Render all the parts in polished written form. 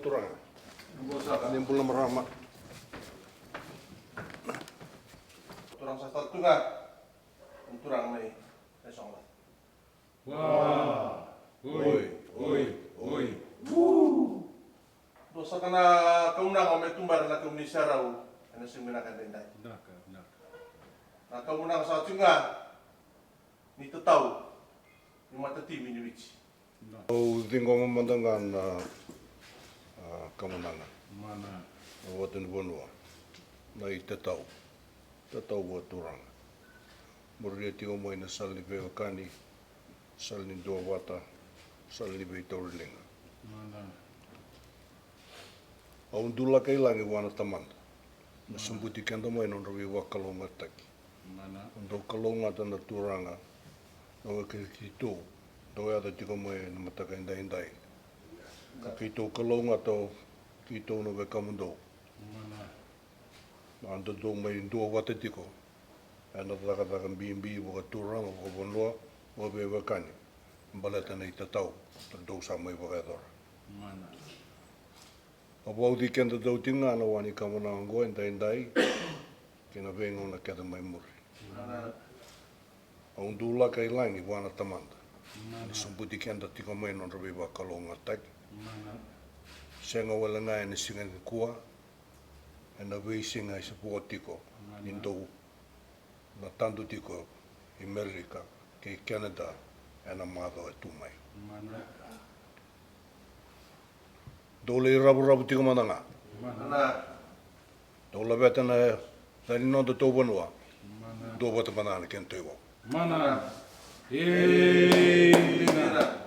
turanga. Ini pula merama. Turang sa tartunga. Ang turang may esong lang. Wah, oi, oi, oi. Dosa ka na kaunang o may tumbar na kaunisa raw. Ano siyang minakan din tayo. Naka. Na kaunang sa tunga. Ni itatau. Ni matatimi ni wichi. O tingko mamandangan kamunanga. Mana. Waten vonua. Na itatau. Tatau wa turanga. Murieti o moina salni veo kani. Salni dua wata. Salni vei taurilinga. Mana. Aundula kailangi wana tamanda. Masumbuti kenda moina onrawi wa kalonga taki. Mana. Ando kalonga tana turanga. Nawa kito. Nawa ada tiko moe na mataka indai. Ka kito kalonga tau. Kito no ve kamundo. Mana. Ando do mai dua wata tiko. Ana taka bimbi waka turanga waka bonloa. Wabe wakani. Baleta na itatau. Tado sa mai wakadora. Mana. Apau di kenda tau tinga na wani kamana angoa indai. Kena vengo na keda mai muri. Aundula kailangi wana tamanda. Ni sumputi kenda tiko mai non rabi wa kalonga taki. Mana. Senga wala ngai ni singa ni kua. E na wei singa i sapua tiko. Nindou na tandu tiko i Amerika ke Canada e na mādo e tūmai. Mana. Dole i rabu tiko mananga. Mana. Dola veta na tani nonda tō wanua. Mana. Dō wata manana ken teiwa. Mana. Lina.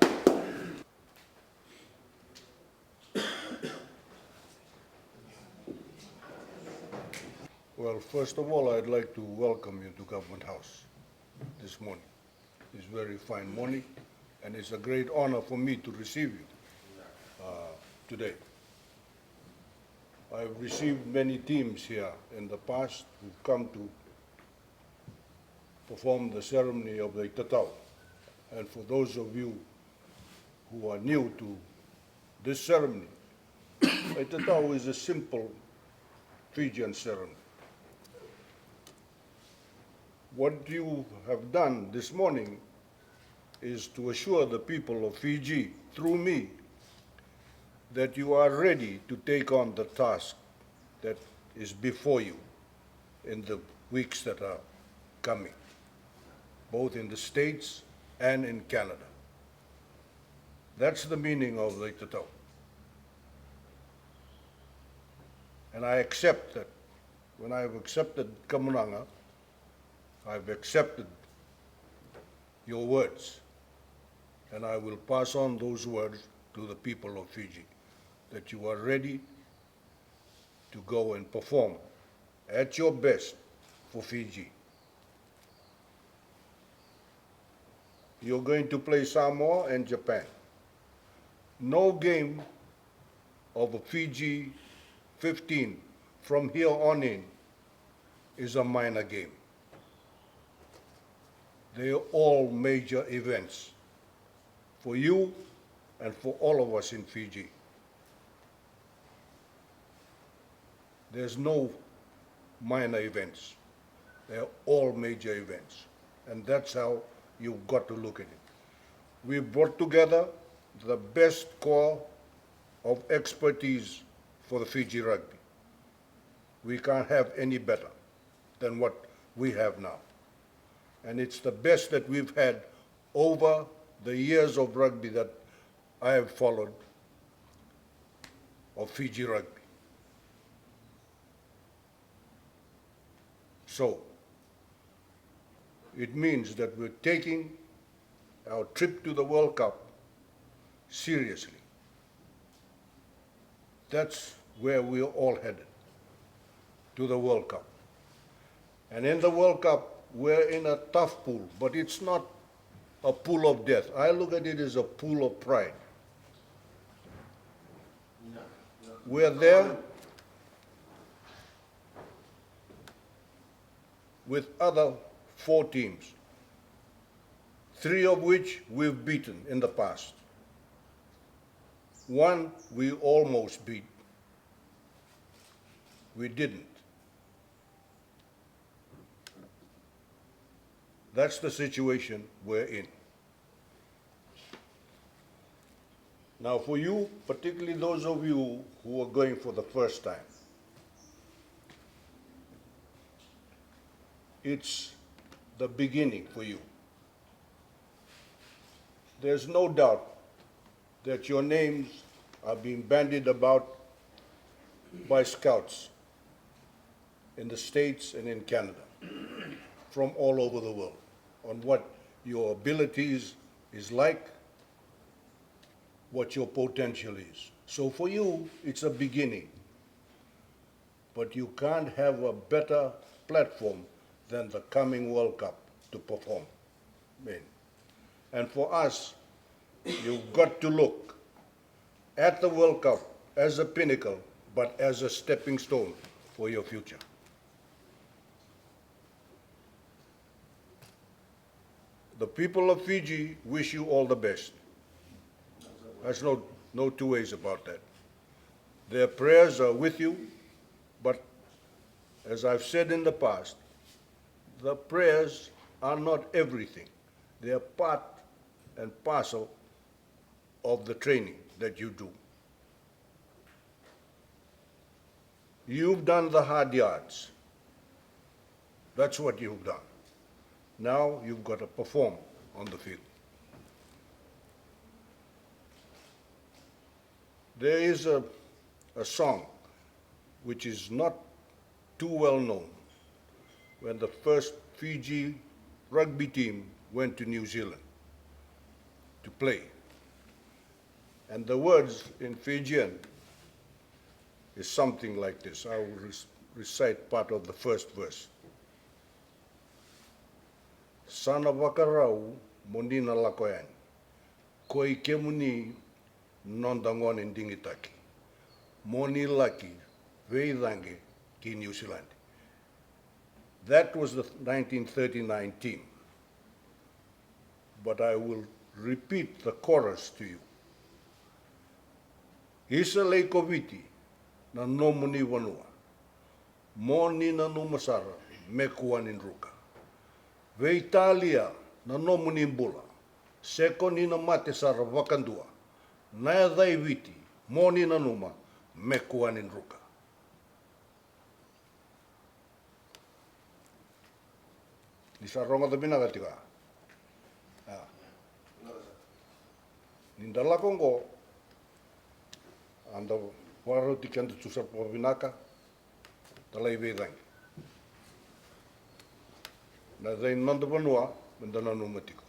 Well, first of all, I'd like to welcome you to Government House this morning. It's very fine morning, and it's a great honor for me to receive you today. I've received many teams here in the past who've come to perform the ceremony of the itatau. And for those of you who are new to this ceremony, itatau is a simple Fijian ceremony. What you have done this morning is to assure the people of Fiji, through me, that you are ready to take on the task that is before you in the weeks that are coming, both in the States and in Canada. That's the meaning of the itatau. And I accept that. When I have accepted kamunanga, I've accepted your words, and I will pass on those words to the people of Fiji, that you are ready to go and perform at your best for Fiji. You're going to play Samoa and Japan. No game of a Fiji 15 from here on in is a minor game. They are all major events for you and for all of us in Fiji. There's no minor events. They're all major events. And that's how you've got to look at it. We've brought together the best core of expertise for the Fiji rugby. We can't have any better than what we have now. And it's the best that we've had over the years of rugby that I have followed of Fiji rugby. So, it means that we're taking our trip to the World Cup seriously. That's where we're all headed, to the World Cup. And in the World Cup, we're in a tough pool, but it's not a pool of death. I look at it as a pool of pride. We're there with other 4 teams, 3 of which we've beaten in the past. One we almost beat. We didn't. That's the situation we're in. Now for you, particularly those of you who are going for the first time, it's the beginning for you. There's no doubt that your names are being bandied about by scouts in the States and in Canada from all over the world on what your abilities is like, what your potential is. So for you, it's a beginning. But you can't have a better platform than the coming World Cup to perform in. And for us, you've got to look at the World Cup as a pinnacle, but as a stepping stone for your future. The people of Fiji wish you all the best. There's no two ways about that. Their prayers are with you, but as I've said in the past, the prayers are not everything. They are part and parcel of the training that you do. You've done the hard yards. That's what you've done. Now you've got to perform on the field. There is a song which is not too well known when the first Fiji rugby team went to New Zealand to play. And the words in Fijian is something like this. I will recite part of the first verse. Sana wakarau monina lakoyan, koi kemuni nondangon in dingitaki, moni laki veidange ki New Zealand. That was the 1939 team. But I will repeat the chorus to you. Hisa leikoviti na nomuni vanua, moni na numasara mekuan in ruka. Veitalia na nomuni mbula, seko ni na mate sara vakandua, naya dai viti, moni na numa, mekuan in ruka. Ni sa ronga da binaga tika. Nindala kongo, anda waro tikan tu susar po binaka, talai vedangi. Na dai nanda vanua, mendana numatiko.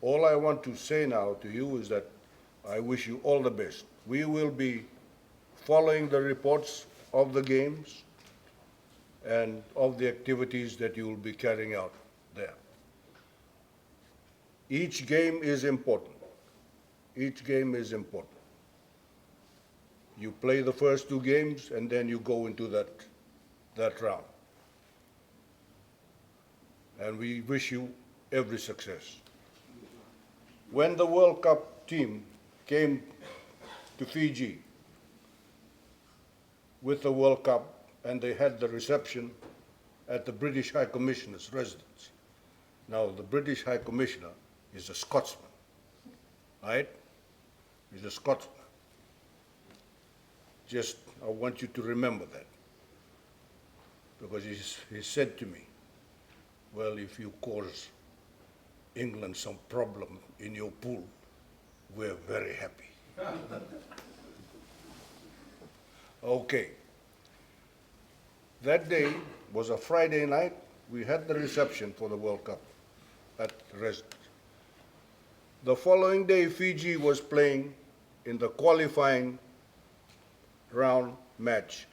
All I want to say now to you is that I wish you all the best. We will be following the reports of the games and of the activities that you will be carrying out there. Each game is important. Each game is important. You play the first two games and then you go into that round. And we wish you every success. When the World Cup team came to Fiji with the World Cup and they had the reception at the British High Commissioner's residence. Now, the British High Commissioner is a Scotsman, right? He's a Scotsman. Just, I want you to remember that. Because he said to me, well, if you cause England some problem in your pool, we're very happy. Okay. That day was a Friday night. We had the reception for the World Cup at the residence. The following day, Fiji was playing in the qualifying round match,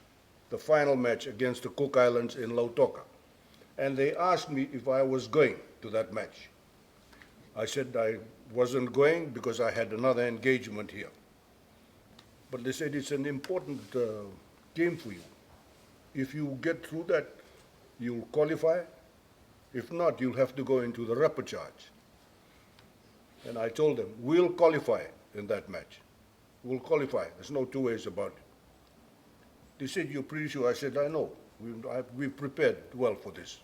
the final match against the Cook Islands in Lautoka. And they asked me if I was going to that match. I said I wasn't going because I had another engagement here. But they said it's an important game for you. If you get through that, you'll qualify If not, you'll have to go into the repechage. And I told them, we'll qualify in that match. We'll qualify. There's no two ways about it. They said, you're pretty sure? I said, I know. We've prepared well for this.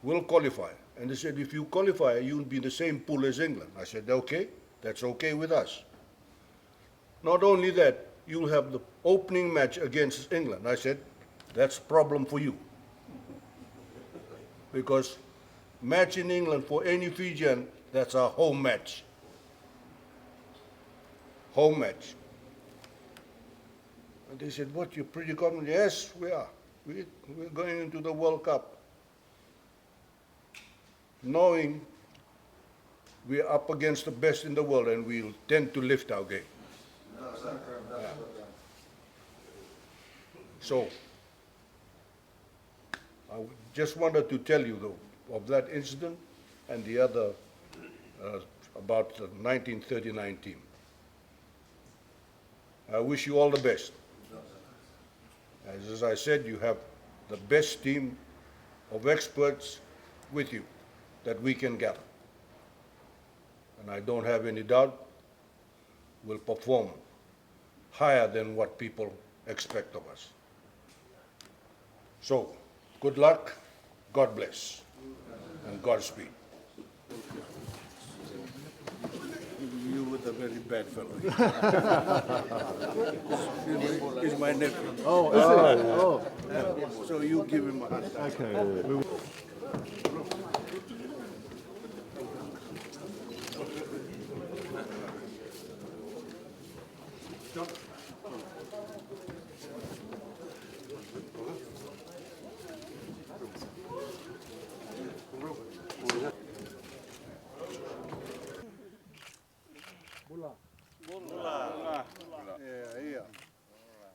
We'll qualify. And they said, if you qualify, you'll be in the same pool as England. I said, okay, that's okay with us. Not only that, you'll have the opening match against England. I said, that's a problem for you. Because match in England for any Fijian, that's a home match. Home match. And they said, what, you're pretty confident? Yes, we are. We're going into the World Cup knowing we're up against the best in the world and we'll tend to lift our game. Yeah. So, I just wanted to tell you though, of that incident and the other about the 1939 team. I wish you all the best. As I said, you have the best team of experts with you that we can gather. And I don't have any doubt we'll perform higher than what people expect of us. So, good luck, God bless, and Godspeed. You were the very bad fellow. He's my nephew. Oh, is it? Oh, So you give him a hand. okay.